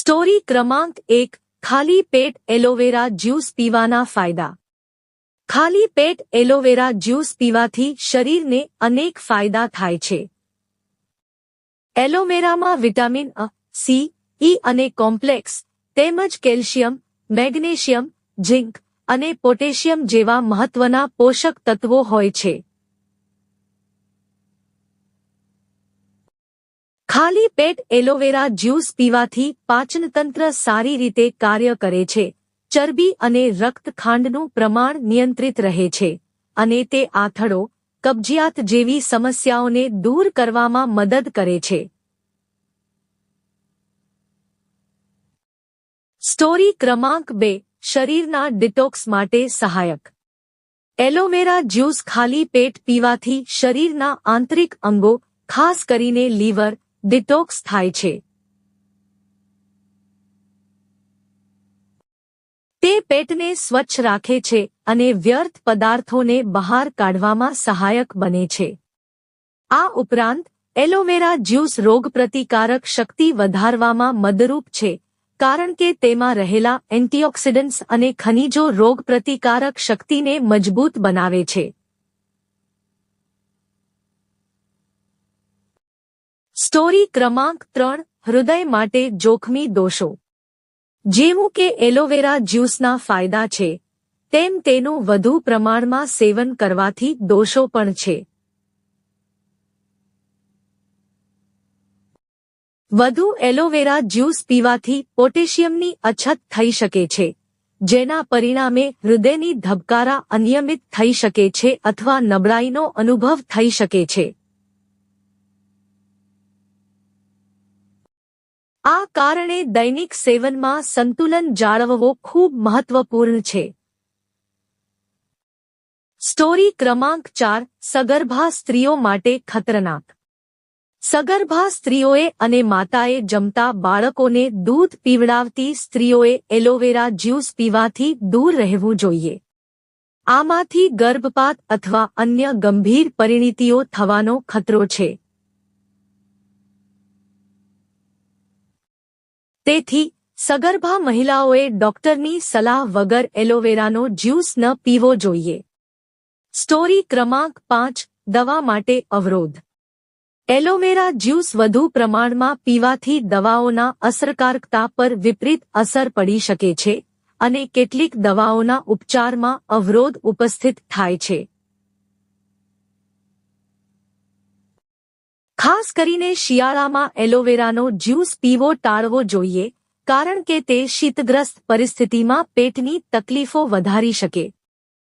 Story ક્રમાંક 1 ખાલી પેટ aloe vera juice પીવાના ફાયદા। ખાલી પેટ એલોવેરા જ્યુસ પીવાથી શરીરને અનેક ફાયદા થાય છે। એલોવેરામાં વિટામિન અ, સી, ઈ અને કોમ્પ્લેક્સ તેમજ કેલ્શિયમ, મેગ્નેશિયમ, ઝિંક અને પોટેશિયમ જેવા મહત્વના પોષક તત્વો હોય છે। ખાલી પેટ એલોવેરા જ્યુસ પીવાથી પાચનતંત્ર સારી રીતે કાર્ય કરે છે, ચરબી અને રક્તખાંડનું પ્રમાણ નિયંત્રિત રહે છે અને તે આથડો, કબજિયાત જેવી સમસ્યાઓને દૂર કરવામાં મદદ કરે છે। સ્ટોરી ક્રમાંક 2 શરીરના ડિટોક્સ માટે સહાયક। એલોવેરા જ્યુસ ખાલી પેટ પીવાથી શરીરના આંતરિક અંગો, ખાસ કરીને લીવર, ડિટોક્સ થાય છે। તે પેટને સ્વચ્છ રાખે છે અને વ્યર્થ પદાર્થોને બહાર કાઢવામાં સહાયક બને છે। આ ઉપરાંત એલોવેરા જ્યુસ રોગપ્રતિકારક શક્તિ વધારવામાં મદદરૂપ છે, કારણ કે તેમાં રહેલા એન્ટીઓક્સિડન્ટ્સ અને ખનિજો રોગપ્રતિકારક શક્તિને મજબૂત બનાવે છે। સ્ટોરી ક્રમાંક 3 હૃદય માટે જોખમી દોષો। જેવું કે એલોવેરા જ્યુસના ફાયદા છે, તેમ તેનું વધુ પ્રમાણમાં સેવન કરવાથી દોષો પણ છે। વધુ એલોવેરા જ્યુસ પીવાથી પોટેશિયમની અછત થઈ શકે છે, જેના પરિણામે હૃદયની ધબકારા અનિયમિત થઈ શકે છે અથવા નબળાઈનો અનુભવ થઈ શકે છે। આ કારણે દૈનિક સેવનમાં સંતુલન જાળવવો ખૂબ મહત્વપૂર્ણ છે। સ્ટોરી ક્રમાંક 4 સગર્ભા સ્ત્રીઓ માટે ખતરનાક। સગર્ભા સ્ત્રીઓએ અને માતાએ જમતા બાળકોને દૂધ પીવડાવતી સ્ત્રીઓએ એલોવેરા જ્યુસ પીવાથી દૂર રહેવું જોઈએ। આમાંથી ગર્ભપાત અથવા અન્ય ગંભીર પરિણીતિઓ થવાનો ખતરો છે। તેથી સગર્ભા મહિલાઓએ ડોક્ટરની સલાહ વગર એલોવેરાનો જ્યુસ ન પીવો જોઈએ। સ્ટોરી ક્રમાંક 5 દવા માટે અવરોધ। એલોવેરા જ્યુસ વધુ પ્રમાણમાં પીવાથી દવાઓના અસરકારકતા પર વિપરીત અસર પડી શકે છે અને કેટલીક દવાઓના ઉપચારમાં અવરોધ ઉપસ્થિત થાય છે। ખાસ કરીને શિયાળામાં એલોવેરાનો જ્યુસ પીવો ટાળવો જોઈએ, કારણ કે તે શીતગ્રસ્ત પરિસ્થિતિમાં પેટની તકલીફો વધારી શકે।